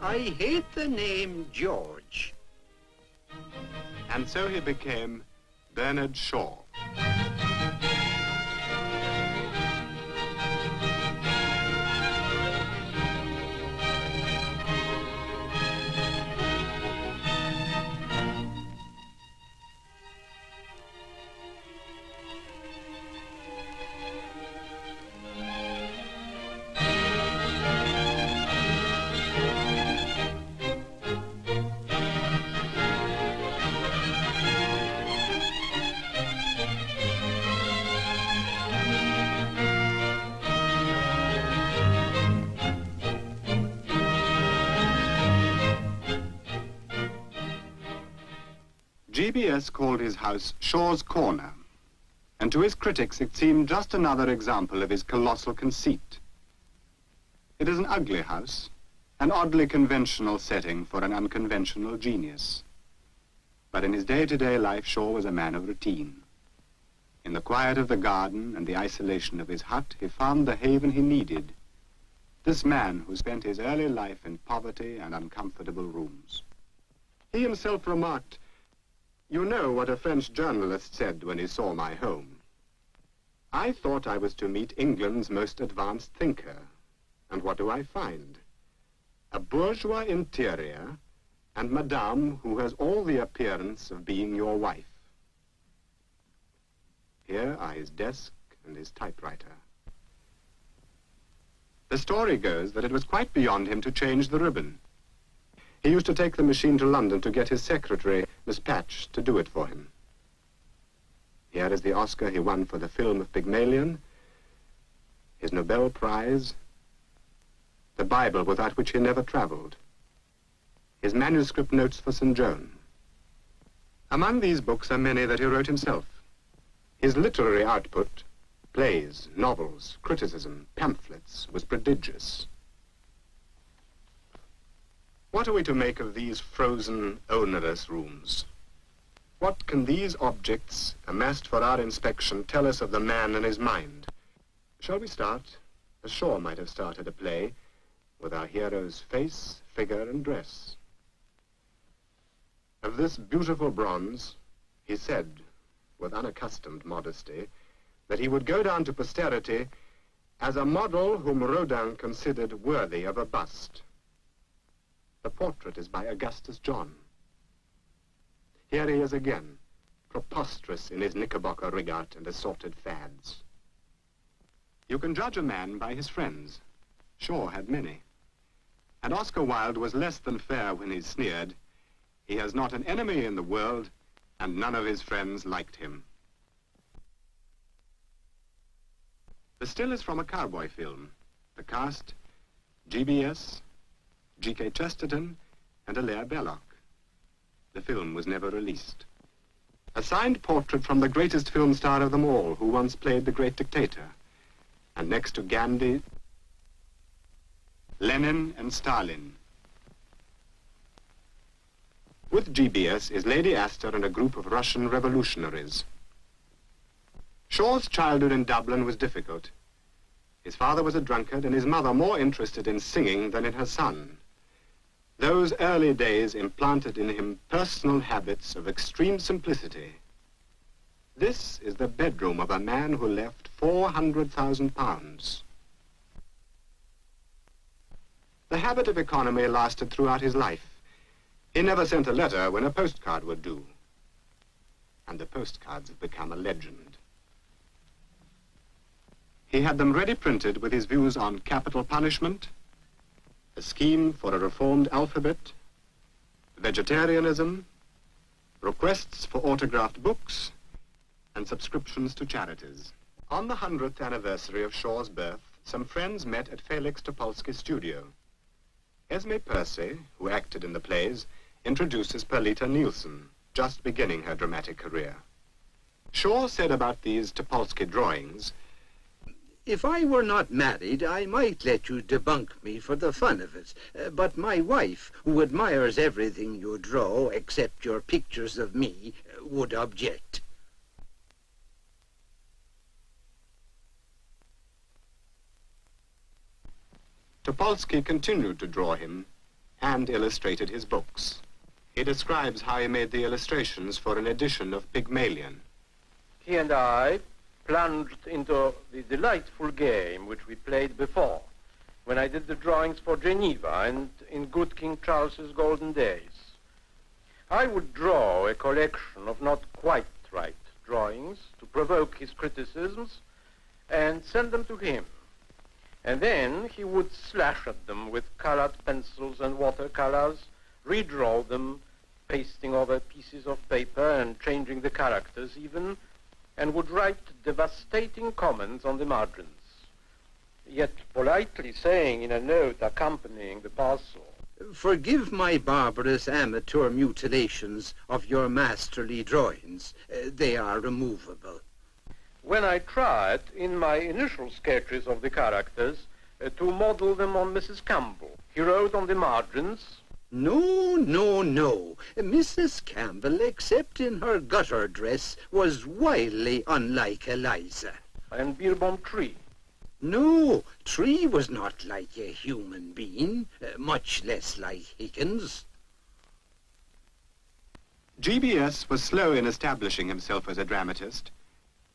I hate the name George. And so he became Bernard Shaw. GBS called his house Shaw's Corner, and to his critics it seemed just another example of his colossal conceit. It is an ugly house, an oddly conventional setting for an unconventional genius. But in his day-to-day life, Shaw was a man of routine. In the quiet of the garden and the isolation of his hut, he found the haven he needed. This man who spent his early life in poverty and uncomfortable rooms. He himself remarked, "You know what a French journalist said when he saw my home. I thought I was to meet England's most advanced thinker. And what do I find? A bourgeois interior and Madame who has all the appearance of being your wife." Here are his desk and his typewriter. The story goes that it was quite beyond him to change the ribbon. He used to take the machine to London to get his secretary, Miss Patch, to do it for him. Here is the Oscar he won for the film of Pygmalion, his Nobel Prize, the Bible without which he never traveled, his manuscript notes for St. Joan. Among these books are many that he wrote himself. His literary output, plays, novels, criticism, pamphlets, was prodigious. What are we to make of these frozen, onerous rooms? What can these objects, amassed for our inspection, tell us of the man and his mind? Shall we start, as Shaw might have started a play, with our hero's face, figure, and dress? Of this beautiful bronze, he said, with unaccustomed modesty, that he would go down to posterity as a model whom Rodin considered worthy of a bust. The portrait is by Augustus John. Here he is again, preposterous in his knickerbocker rigout and assorted fads. You can judge a man by his friends. Shaw had many. And Oscar Wilde was less than fair when he sneered, "He has not an enemy in the world, and none of his friends liked him." The still is from a cowboy film. The cast, GBS, G.K. Chesterton, and Alaire Belloc. The film was never released. A signed portrait from the greatest film star of them all, who once played the great dictator. And next to Gandhi, Lenin and Stalin. With GBS is Lady Astor and a group of Russian revolutionaries. Shaw's childhood in Dublin was difficult. His father was a drunkard and his mother more interested in singing than in her son. Those early days implanted in him personal habits of extreme simplicity. This is the bedroom of a man who left £400,000. The habit of economy lasted throughout his life. He never sent a letter when a postcard would do. And the postcards have become a legend. He had them ready printed with his views on capital punishment, a scheme for a reformed alphabet, vegetarianism, requests for autographed books, and subscriptions to charities. On the 100th anniversary of Shaw's birth, some friends met at Felix Topolsky's studio. Esme Percy, who acted in the plays, introduces Perlita Nielsen, just beginning her dramatic career. Shaw said about these Topolsky drawings, "If I were not married, I might let you debunk me for the fun of it. But my wife, who admires everything you draw except your pictures of me, would object." Topolsky continued to draw him, and illustrated his books. He describes how he made the illustrations for an edition of Pygmalion. He and I plunged into the delightful game which we played before, when I did the drawings for Geneva and in good King Charles's golden days. I would draw a collection of not quite right drawings to provoke his criticisms and send them to him. And then he would slash at them with colored pencils and watercolors, redraw them, pasting over pieces of paper and changing the characters even, and would write devastating comments on the margins, yet politely saying in a note accompanying the parcel, "Forgive my barbarous amateur mutilations of your masterly drawings. They are removable." when I tried, in my initial sketches of the characters, to model them on Mrs. Campbell. He wrote on the margins, "No, no, no. Mrs. Campbell, except in her gutter dress, was wildly unlike Eliza." and Beerbohm Tree. No, Tree was not like a human being, much less like Higgins. GBS was slow in establishing himself as a dramatist,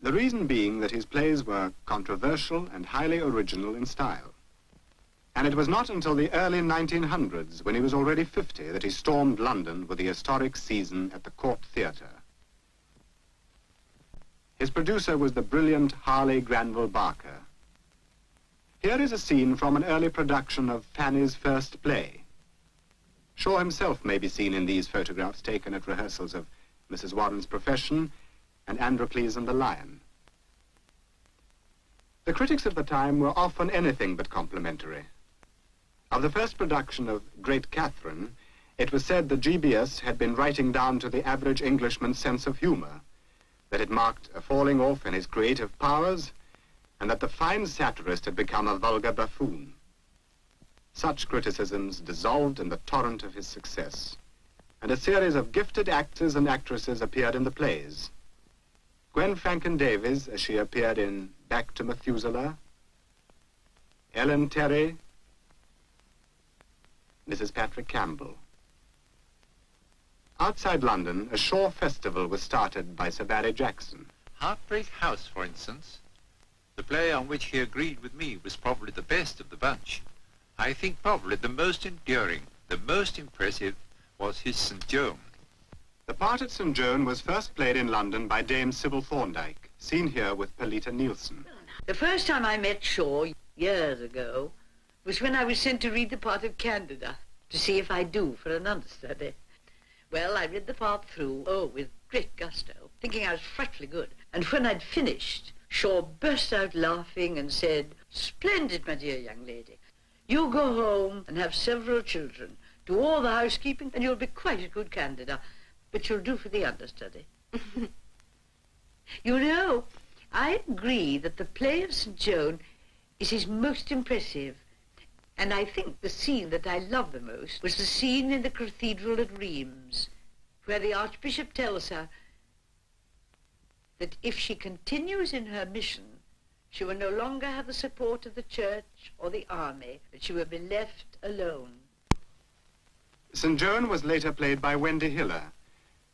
the reason being that his plays were controversial and highly original in style. And it was not until the early 1900s, when he was already 50, that he stormed London with the historic season at the Court Theatre. His producer was the brilliant Harley Granville Barker. Here is a scene from an early production of Fanny's first play. Shaw himself may be seen in these photographs taken at rehearsals of Mrs. Warren's Profession and Androcles and the Lion. The critics of the time were often anything but complimentary. Of the first production of Great Catherine, it was said that GBS had been writing down to the average Englishman's sense of humor, that it marked a falling off in his creative powers, and that the fine satirist had become a vulgar buffoon. Such criticisms dissolved in the torrent of his success, and a series of gifted actors and actresses appeared in the plays. Gwen Franken Davies, as she appeared in Back to Methuselah, Ellen Terry, Mrs. Patrick Campbell. Outside London, a Shaw festival was started by Sir Barry Jackson. Heartbreak House, for instance. The play on which he agreed with me was probably the best of the bunch. I think probably the most enduring, the most impressive, was his St. Joan. The part at St. Joan was first played in London by Dame Sybil Thorndike, seen here with Pelita Nielsen. The first time I met Shaw, years ago, was when I was sent to read the part of Candida, to see if I do for an understudy. Well, I read the part through, with great gusto, thinking I was frightfully good. And when I'd finished, Shaw burst out laughing and said, "Splendid, my dear young lady. You go home and have several children, do all the housekeeping, and you'll be quite a good Candida, but you'll do for the understudy." You know, I agree that the play of St. Joan is his most impressive, and I think the scene that I love the most was the scene in the cathedral at Rheims, where the Archbishop tells her that if she continues in her mission, she will no longer have the support of the church or the army, but she will be left alone. St. Joan was later played by Wendy Hiller,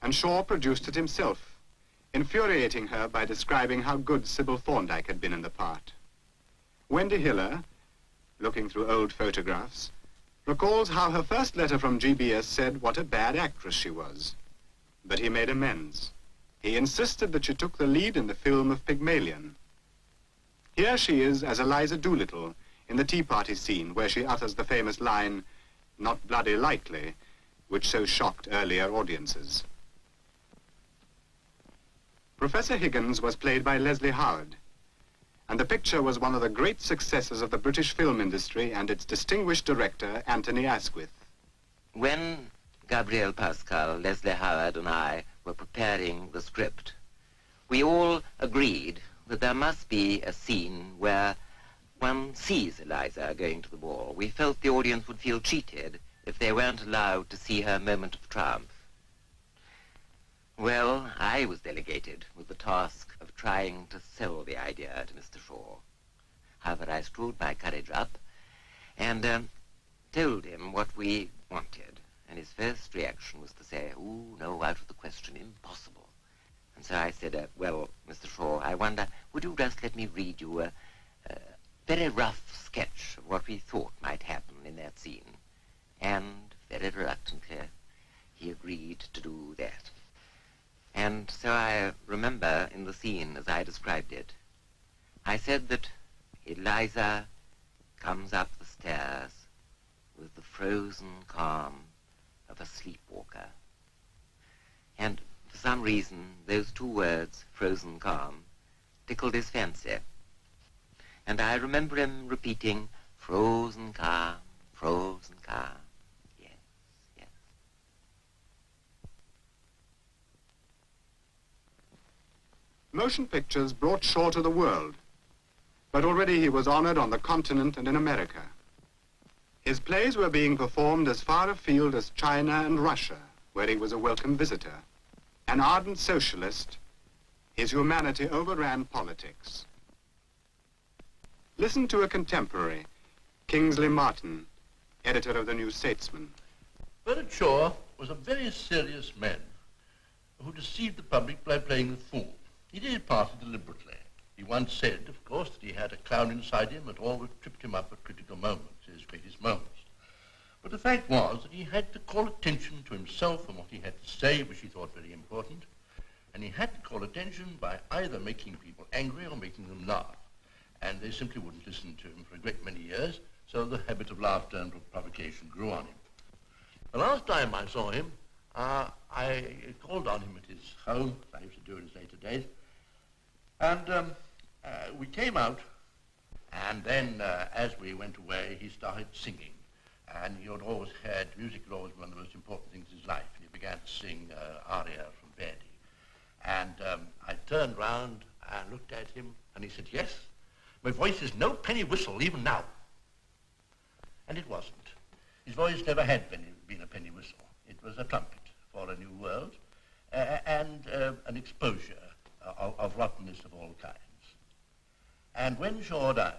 and Shaw produced it himself, infuriating her by describing how good Sybil Thorndike had been in the part. Wendy Hiller, looking through old photographs, recalls how her first letter from GBS said what a bad actress she was. But he made amends. He insisted that she took the lead in the film of Pygmalion. Here she is as Eliza Doolittle in the tea party scene where she utters the famous line, "Not bloody likely," which so shocked earlier audiences. Professor Higgins was played by Leslie Howard, and the picture was one of the great successes of the British film industry and its distinguished director, Anthony Asquith. When Gabriel Pascal, Leslie Howard, and I were preparing the script, we all agreed that there must be a scene where one sees Eliza going to the ball. We felt the audience would feel cheated if they weren't allowed to see her moment of triumph. Well, I was delegated with the task of trying to sell the idea to Mr. Shaw. However, I screwed my courage up and told him what we wanted, and his first reaction was to say, "Oh, no, out of the question, impossible." And so I said, "Well, Mr. Shaw, I wonder, would you just let me read you a very rough sketch of what we thought might happen in that scene?" And very reluctantly, he agreed to do that. And so I remember in the scene as I described it, I said that Eliza comes up the stairs with the frozen calm of a sleepwalker. And for some reason, those two words, frozen calm, tickled his fancy. And I remember him repeating, frozen calm, frozen calm. Yes, yes. Motion pictures brought Shaw to the world, but already he was honored on the continent and in America. His plays were being performed as far afield as China and Russia, where he was a welcome visitor. An ardent socialist, his humanity overran politics. Listen to a contemporary, Kingsley Martin, editor of the New Statesman. Bernard Shaw was a very serious man who deceived the public by playing the fool. He did it partly deliberately. He once said, of course, that he had a clown inside him that always tripped him up at critical moments, his greatest moments. But the fact was that he had to call attention to himself and what he had to say, which he thought very important, and he had to call attention by either making people angry or making them laugh. And they simply wouldn't listen to him for a great many years, so the habit of laughter and provocation grew on him. The last time I saw him, I called on him at his home, as I used to do in his later days, and we came out, and then as we went away, he started singing. And he had always had, music had always been one of the most important things in his life. He began to sing aria from Verdi. And I turned round and looked at him, and he said, "Yes, my voice is no penny whistle even now." And it wasn't. His voice never had been a penny whistle. It was a trumpet for a new world and an exposure of rottenness of all kinds. And when Shaw died,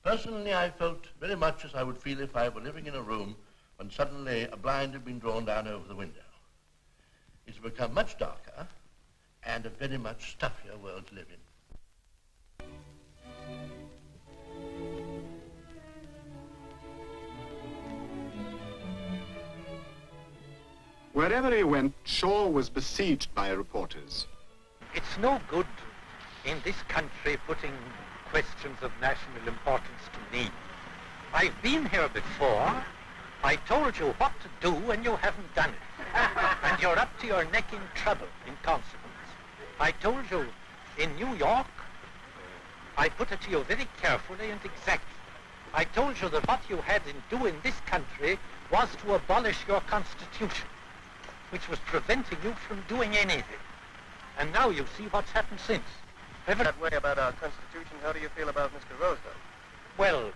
personally I felt very much as I would feel if I were living in a room when suddenly a blind had been drawn down over the window. It's become much darker and a very much stuffier world to live in. Wherever he went, Shaw was besieged by reporters. It's no good in this country putting questions of national importance to me. I've been here before. I told you what to do and you haven't done it. And you're up to your neck in trouble in consequence. I told you in New York, I put it to you very carefully and exactly. I told you that what you had in do in this country was to abolish your constitution, which was preventing you from doing anything. And now you see what's happened since. That way about our Constitution, how do you feel about Mr. Roosevelt? Well,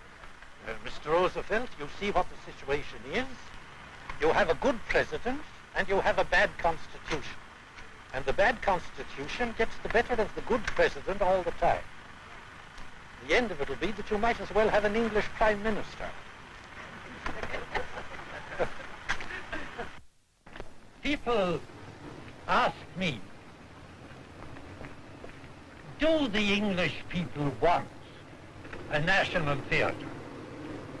Mr. Roosevelt, you see what the situation is. You have a good president and you have a bad constitution. And the bad constitution gets the better of the good president all the time. The end of it will be that you might as well have an English prime minister. People ask me, do the English people want a national theatre?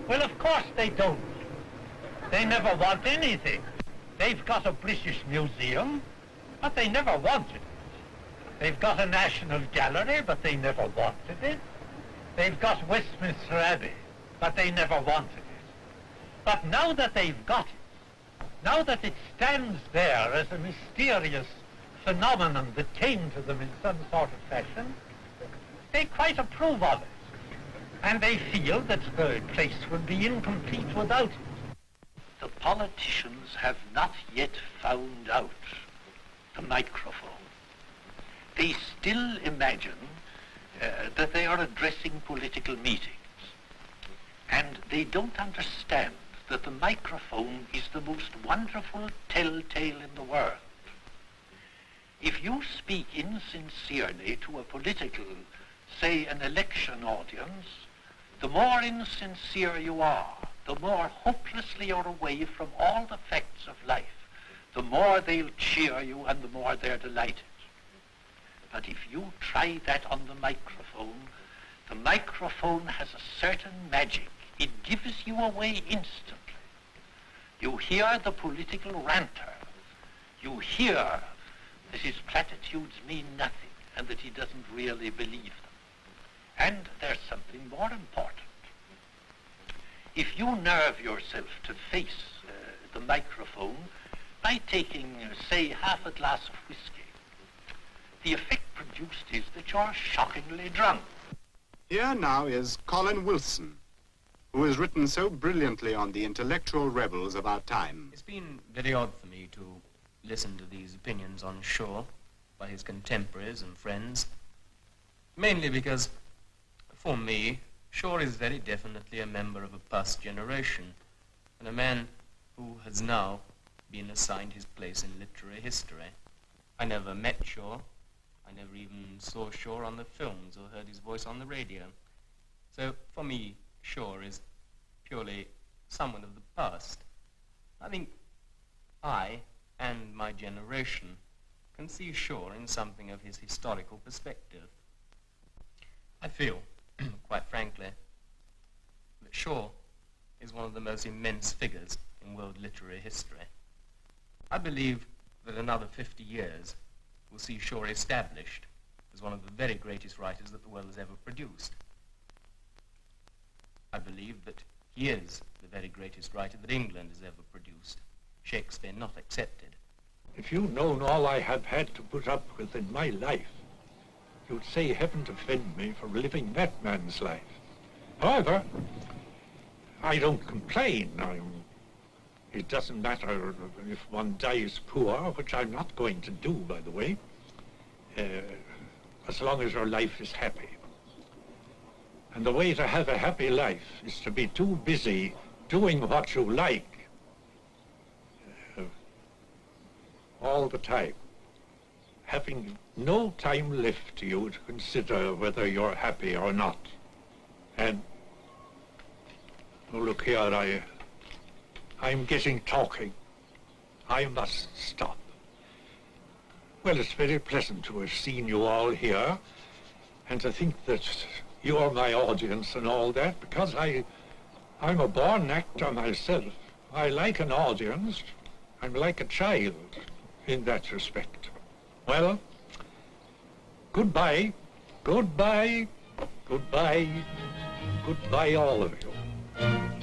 Well, of course they don't. They never want anything. They've got a British museum, but they never wanted it. They've got a national gallery, but they never wanted it. They've got Westminster Abbey, but they never wanted it. But now that they've got it, now that it stands there as a mysterious phenomenon that came to them in some sort of fashion, they quite approve of it. And they feel that the place would be incomplete without it. The politicians have not yet found out the microphone. They still imagine that they are addressing political meetings. And they don't understand that the microphone is the most wonderful telltale in the world. If you speak insincerely to a political, say an election audience, the more insincere you are, the more hopelessly you're away from all the facts of life, the more they'll cheer you and the more they're delighted. But if you try that on the microphone has a certain magic. It gives you away instantly. You hear the political ranter. You hear that his platitudes mean nothing and that he doesn't really believe them. And there's something more important. If you nerve yourself to face the microphone by taking, say, half a glass of whiskey, the effect produced is that you're shockingly drunk. Here now is Colin Wilson, who has written so brilliantly on the intellectual rebels of our time. It's been very odd for me to listen to these opinions on Shaw by his contemporaries and friends, mainly because, for me, Shaw is very definitely a member of a past generation, and a man who has now been assigned his place in literary history. I never met Shaw. I never even saw Shaw on the films or heard his voice on the radio. So, for me, Shaw is purely someone of the past. I think I and my generation can see Shaw in something of his historical perspective. I feel, quite frankly, that Shaw is one of the most immense figures in world literary history. I believe that another 50 years will see Shaw established as one of the very greatest writers that the world has ever produced. I believe that he is the very greatest writer that England has ever produced, Shakespeare not accepted. If you'd known all I have had to put up with in my life, you'd say heaven defend me for living that man's life. However, I don't complain. It doesn't matter if one dies poor, which I'm not going to do, by the way, as long as your life is happy. And the way to have a happy life is to be too busy doing what you like all the time, having no time left to you to consider whether you're happy or not. And, oh, look here, I'm getting talking. I must stop. Well, it's very pleasant to have seen you all here, and to think that you're my audience and all that, because I'm a born actor myself. I like an audience. I'm like a child in that respect. Well, goodbye, goodbye, goodbye, goodbye all of you.